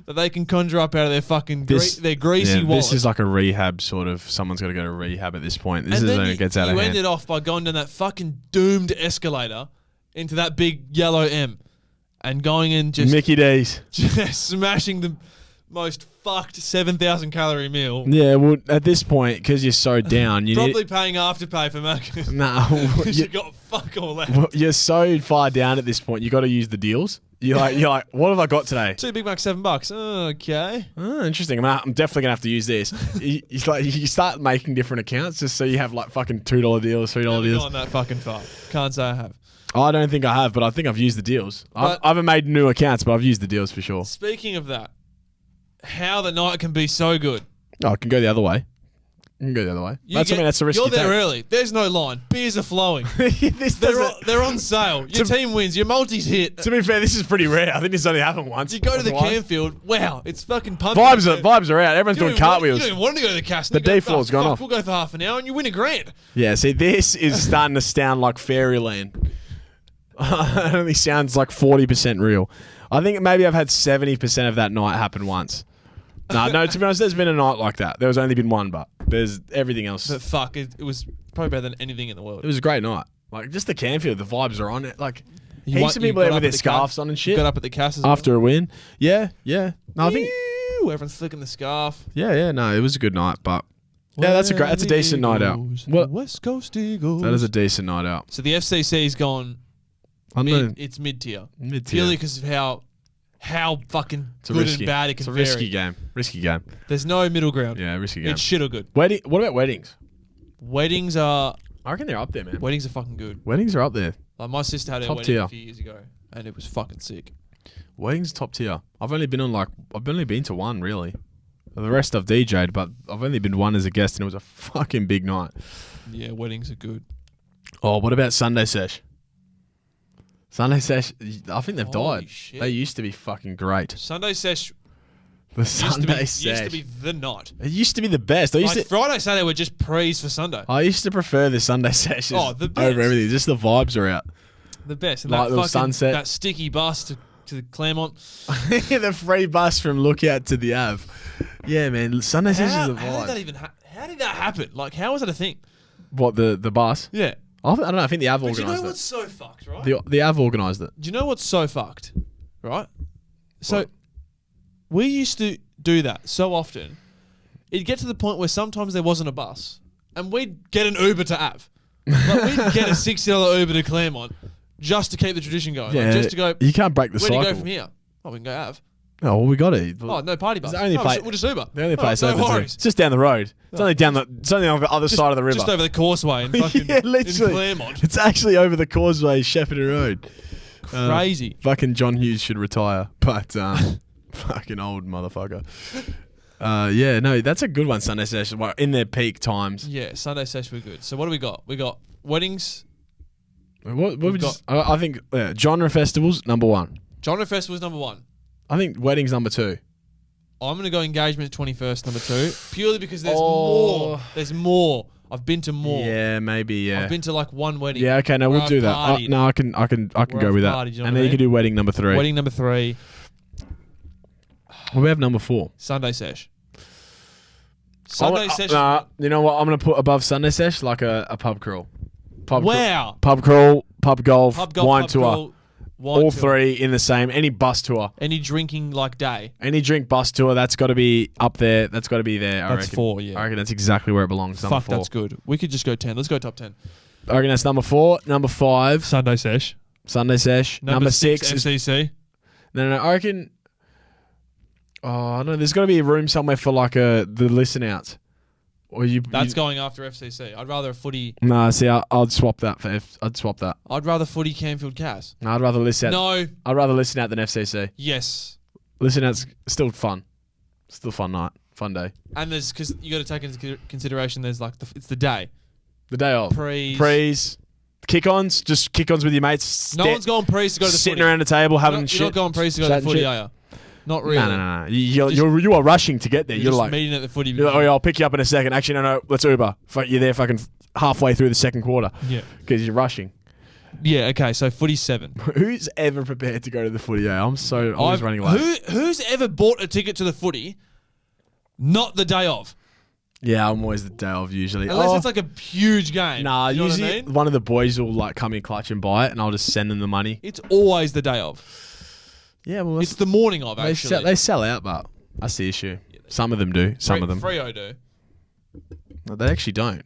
that they can conjure up out of their fucking their greasy wallet. This is like a rehab sort of. Someone's got to go to rehab at this point. This And is then when it gets out of You hand. ended off by going down that fucking doomed escalator into that big yellow M and going in just Mickey D's. smashing the most fucked 7,000 calorie meal. Yeah, well, at this point, because you're so down, you Probably paying afterpay for Macca's. Nah, you got fuck all left. well, you're so far down at this point. You got to use the deals. You're like, what have I got today? 2 Big Macs, $7. Okay. Oh, interesting. I'm definitely gonna have to use this. You start making different accounts just so you have like fucking $2 deals, $3 Never deals. gone that fucking far. Can't say I have. I don't think I have, but I think I've used the deals. I haven't made new accounts, but I've used the deals for sure. Speaking of that, how the night can be so good. Oh, I can go the other way. You can go the other way. That's the risk you you're there take. early. There's no line. Beers are flowing. This doesn't- They're on sale. Your team wins. Your multis hit. To be fair, this is pretty rare. I think this only happened once. You go to the Camfield. Wow, it's fucking pumping. Vibes are out. Everyone's doing cartwheels. You don't even want to go to the cast. The D floor's gone off. We'll go for half an hour and you win $1,000. Yeah, see, this is starting to sound like fairyland. It only sounds like 40% real. I think maybe I've had 70% of that night happen once. No, to be honest, there's been a night like that. There was only been one, but there's everything else. But fuck, it was probably better than anything in the world. It was a great night. Like, just the Camfield, the vibes are on it. Like, You heaps of people there with their scarves on and shit. Got up at the cast as After a win. Yeah. No, I think... Ew, everyone's flicking the scarf. Yeah, no, it was a good night, but... Yeah, that's a decent night out. What? West Coast Eagles. That is a decent night out. So the FCC's gone... It's mid-tier. Purely because of how fucking good and bad it can vary. It's a risky game. There's no middle ground. Yeah, risky game. It's shit or good. What about weddings? Weddings are... I reckon they're up there, man. Weddings are fucking good. Weddings are up there. Like my sister had her Top wedding tier. a few years ago, and it was fucking sick. Weddings top tier. I've only been to one, really. The rest I've DJ'd, but I've only been one as a guest, and it was a fucking big night. Yeah, weddings are good. Oh, what about Sunday Sesh? Sunday Sesh, I think they've Holy died. shit. They used to be fucking great. Sunday Sesh The Sunday Sesh. used to be the night. It used to be the best. Friday, Saturday were just prees for Sunday. I used to prefer the Sunday Sessions The best. over everything. Just the vibes are out. The best. And Like that little fucking, sunset. That sticky bus to Claremont. The free bus from Lookout to the Ave. Yeah, man. Sunday Sessions are the How did that vibe. even how did that happen? Like, how was that a thing? What, the bus? Yeah. I don't know. I think the Ave But you organised know it. what's so fucked, right? The Ave organised it. Do you know what's so fucked? Right? So, we used to do that so often. It'd get to the point where sometimes there wasn't a bus. And we'd get an Uber to Ave. Like, we'd get a $60 Uber to Claremont just to keep the tradition going. Yeah, Like, just to go, you can't break the where do cycle. you go from here? Oh, we can go Ave. Oh, well, we got it. Oh, no party bus. It's the only place- We'll just Uber. The only place no open to. worries. It's just down the road. It's only it's only on the other side of the river. Just over the causeway in fucking Yeah, literally. in Claremont. It's actually over the causeway, Shepparton Road. Crazy. Fucking John Hughes should retire, but fucking old motherfucker. Yeah, no, that's a good one. Sunday session in their peak times. Yeah, Sunday session were good. So what do we got? We got weddings. What we just? I think genre festivals number one. Genre Festival's number one. I think weddings number two. I'm going to go engagement 21st number two, purely because there's Oh. more. There's more. I've been to more. Yeah, maybe. Yeah. I've been to like one wedding. Yeah. Okay. No, where we'll do I've that. partied. No, I can Where go I've with that. partied, you know And what I then you can mean? do wedding number three. Wedding number three, Well, we have number four. Sunday sesh. Sunday sesh. Nah, you know what? I'm gonna put above Sunday sesh like a pub crawl. Wow. Pub crawl, pub golf, Pub golf, wine pub tour. crawl, wine All tour. three in the same. Any bus tour. Any drinking like day. Any drink bus tour, that's got to be up there. That's got to be there. I That's reckon. 4, yeah. I reckon that's exactly where it belongs. Number Fuck, 4. that's good. We could just go 10. Let's go top 10. I reckon that's number 4. Number 5, Sunday sesh. Sunday sesh. Number 6 is FCC. no. I reckon. Oh, I don't know. There's got to be a room somewhere for like the listen outs. Or That's going after FCC. I'd rather a footy. Nah, see, I'd swap that for I'd swap that. I'd rather footy Camfield Cass. No, I'd rather listen out. No. I'd rather listen out than FCC. Yes. Listen out's still fun. Still fun night. Fun day. And there's because you got to take into consideration. There's like it's the day. The day off. Prees. Kick-ons. Just kick-ons with your mates. No one's going prees to go to the sitting footy. around the table having You're shit. not going prees to go to the chatting footy, shit. are you? Not really. No. You are rushing to get there. You're You're just like, meeting at the footy. you're like, oh yeah, I'll pick you up in a second. Actually, no, let's Uber. You're there fucking halfway through the second quarter. Yeah. Because you're rushing. Yeah. Okay. So footy 7. Who's ever prepared to go to the footy? Yeah, I'm always running late. Who's ever bought a ticket to the footy? Not the day of. Yeah, I'm always the day of usually. Unless it's like a huge game. Nah, you know usually what I mean? one of the boys will like come in clutch and buy it, and I'll just send them the money. It's always the day of. Yeah, well, It's the morning of, actually. they sell out, but that's the issue. Some of them do. Some of them. Freo do. No, they actually don't.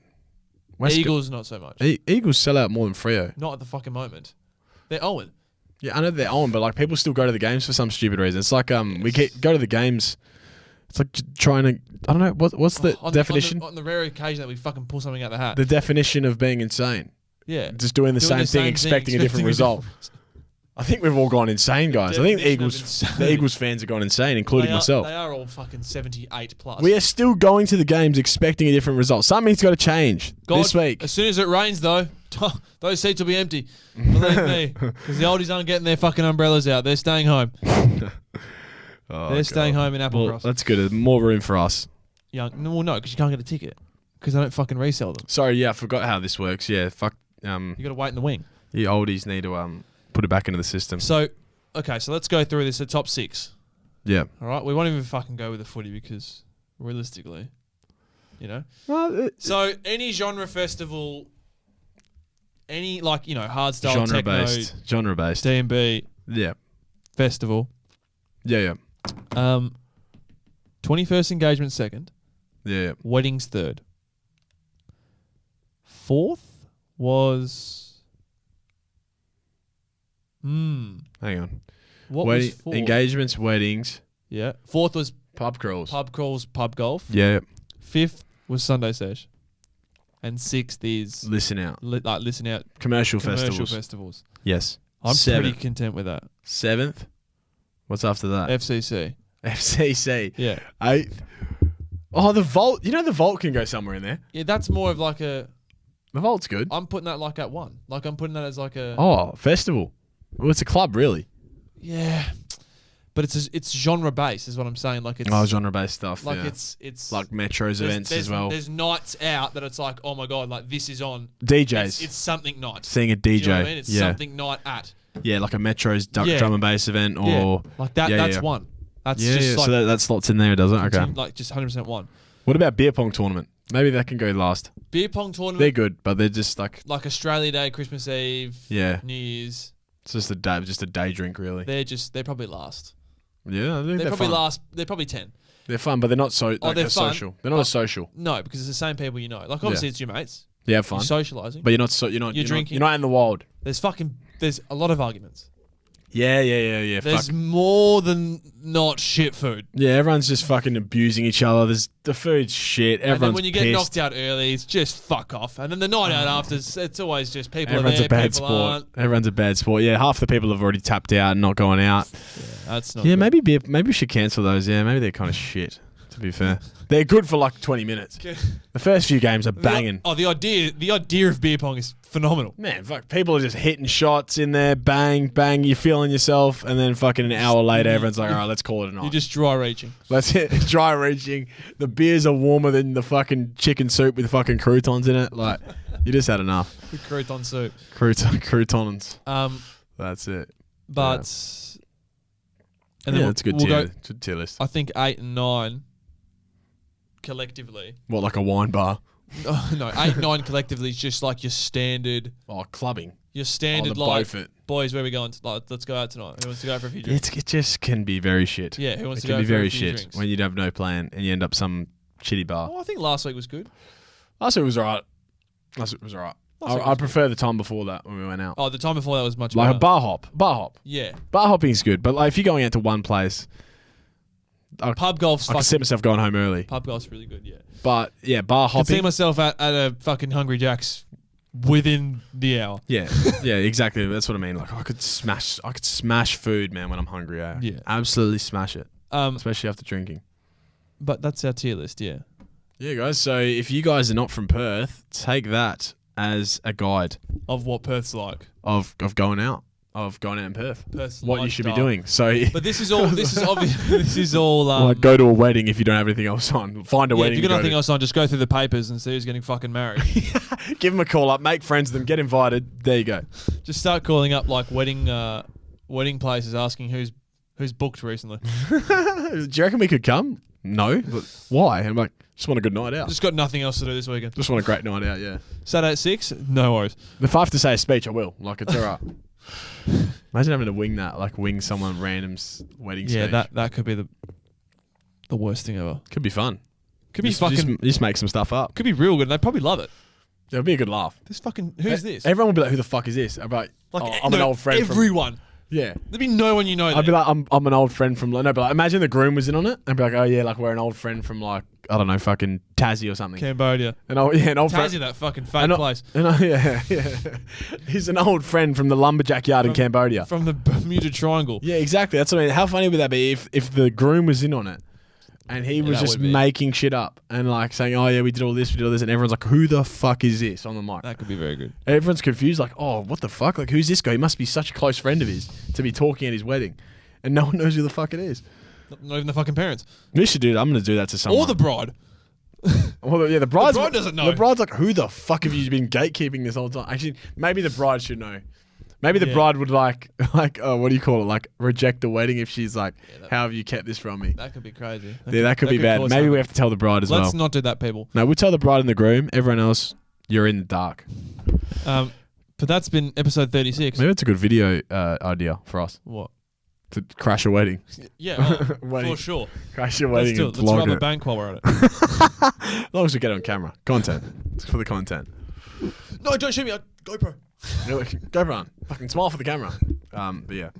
Eagles, not so much. Eagles sell out more than Freo. Not at the fucking moment. They're Owen. Yeah, I know they're on, but like people still go to the games for some stupid reason. It's like we go to the games. It's like trying to. I don't know what's the definition. On the rare occasion that we fucking pull something out the hat. The definition of being insane. Yeah. Just doing the same thing, expecting a different result. I think we've all gone insane, guys. I think the Eagles fans have gone insane, including myself. They are all fucking 78 plus. We are still going to the games expecting a different result. Something's got to change this week. As soon as it rains, though, those seats will be empty. Believe me. Because the oldies aren't getting their fucking umbrellas out. They're staying home. They're staying home in Applecross. That's good. More room for us. No, because you can't get a ticket. Because they don't fucking resell them. Sorry, yeah, I forgot how this works. Yeah, fuck. You got to wait in the wing. You oldies need to put it back into the system. So, okay, so let's go through this. The top 6. Yeah. All right. We won't even fucking go with the footy because realistically, so any genre festival, any hardstyle genre based D&B. Yeah. Festival. Yeah. 21st engagement 2nd. Yeah. Weddings 3rd. 4th was. Hang on. What was 4th? Engagements, weddings. Yeah. 4th was pub crawls, pub golf. Yeah. 5th was Sunday sesh. And 6th is listen out. Listen out. Commercial festivals. Yes. I'm pretty content with that. 7th. What's after that? FCC. Yeah. 8th. Oh, the vault. You know the vault can go somewhere in there. Yeah, that's more of like a. The vault's good. I'm putting that like at 1. Like I'm putting that as like a. Oh, festival. Well, it's a club, really. Yeah, but it's genre based, is what I'm saying. Like it's genre based stuff. Like yeah. it's like Metro's events as well. There's nights out that it's like, oh my god, like this is on DJs. It's something night. Seeing a DJ. Do you know what I mean? It's something night at. Yeah, like a Metro's drum and bass event or like that. That's one. That's just like, so that slots in there, does it? Okay. Like just 100% one. What about beer pong tournament? Maybe that can go last. Beer pong tournament. They're good, but they're just like Australia Day, Christmas Eve, New Year's. It's just a day drink, really. They're probably last. Yeah, they're probably fun. last. They're probably 10. They're fun, but they're not so. They're fun, social. They're not as social. No, because it's the same people you know. Like obviously it's your mates. Yeah, have fun. You're socialising, but you're drinking. You're not in the wild. There's a lot of arguments. Yeah. There's more than not shit food. Yeah, everyone's just fucking abusing each other. The food's shit. Everyone's and then when you get pissed. knocked out early, it's just fuck off. And then the night out after, it's always just people Everyone's are there, a bad people sport. aren't. Everyone's a bad sport. Yeah, half the people have already tapped out and not going out. Yeah, that's not. Yeah, good. maybe we should cancel those. Yeah, maybe they're kind of shit. To be fair, they're good for like 20 minutes. The first few games are banging. The idea of beer pong is phenomenal. Man, fuck, people are just hitting shots in there, bang, bang. You're feeling yourself, and then fucking an hour later, everyone's like, all right, let's call it a night. You're just dry reaching. Let's hit dry reaching. The beers are warmer than the fucking chicken soup with fucking croutons in it. Like, you just had enough. The crouton soup. Croutons. That's it. But and then that's a good tier list. I think 8 and 9 collectively. What, like a wine bar? No, 8 and 9 collectively is just like your standard. Oh, clubbing. Your standard boys, where are we going? Let's go out tonight. Who wants to go out for a few drinks? It just can be very shit. Yeah, who wants to go out for for a few few drinks? It can be very shit when you have no plan and you end up some shitty bar. Well, I think last week was good. Last week was alright. I prefer the time before that when we went out. Oh, the time before that was much like better. A bar hop. Yeah. Bar hopping is good, but like if you're going out to one place, pub golf's I can see myself going home early. Pub golf's really good, yeah. But yeah, bar hopping. I can see myself at a fucking Hungry Jack's within the hour. Yeah, exactly. That's what I mean. Like I could smash food, man, when I'm hungry. Yeah, absolutely smash it. Especially after drinking. But that's our tier list, yeah. Yeah, guys. So if you guys are not from Perth, take that as a guide of what Perth's like. Of going out. Of going out in Perth. Perth's what lifestyle. You should be doing. So, but this is obvious. This is all. Like go to a wedding if you don't have anything else on. Find a wedding. If you've got nothing else on, just go through the papers and see who's getting fucking married. Give them a call up, make friends with them, get invited. There you go. Just start calling up like wedding places, asking who's booked recently. Do you reckon we could come? No, but why? I'm like, just want a good night out. Just got nothing else to do this weekend. Just want a great night out. Yeah. Saturday at 6. No worries. If I have to say a speech, I will. Like it's alright. Imagine having to wing someone random's wedding speech. Yeah, that could be the worst thing ever. Could be fun. Could be fucking. Just make some stuff up. Could be real good. And they'd probably love it. It'll be a good laugh. Who's this? Everyone will be like, who the fuck is this? I'm like I'm an old friend. Everyone. Yeah. There'd be no one you know. I'd be like, I'm an old friend from. No, but like, imagine the groom was in on it, and be like, oh yeah, like we're an old friend from like I don't know, fucking Tassie or something. Cambodia. An old friend. Tassie, that fucking fake place. Yeah. He's an old friend from the lumberjack yard in Cambodia. From the Bermuda Triangle. Yeah, exactly. That's what I mean. How funny would that be if the groom was in on it? And he was just making shit up and like saying, oh yeah, we did all this, and everyone's like, who the fuck is this on the mic? That could be very good. Everyone's confused, like, oh, what the fuck? Like, who's this guy? He must be such a close friend of his to be talking at his wedding. And no one knows who the fuck it is. Not even the fucking parents. We should do that. I'm going to do that to someone. Or the bride. Well, yeah, the bride doesn't know. The bride's like, who the fuck have you been gatekeeping this whole time? Actually, maybe the bride should know. Maybe the bride would like, what do you call it? Like, reject the wedding if she's like, how have you kept this from me? That could be crazy. That could be bad. Maybe we have to tell the bride as well. Let's not do that, people. No, we'll tell the bride and the groom. Everyone else, you're in the dark. But that's been episode 36. Maybe it's a good video idea for us. What? To crash a wedding. Yeah, for sure. Crash your wedding. Let's rob a bank while we're at it. As long as we get it on camera. Content. It's for the content. No, don't shoot me. GoPro. GoPro on. Fucking smile for the camera. But yeah.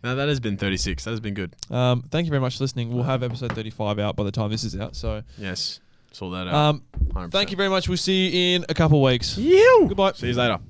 No, that has been 36. That has been good. Thank you very much for listening. We'll have episode 35 out by the time this is out. So yes. Sort that out. Thank you very much. We'll see you in a couple of weeks. Goodbye. Goodbye. See you later.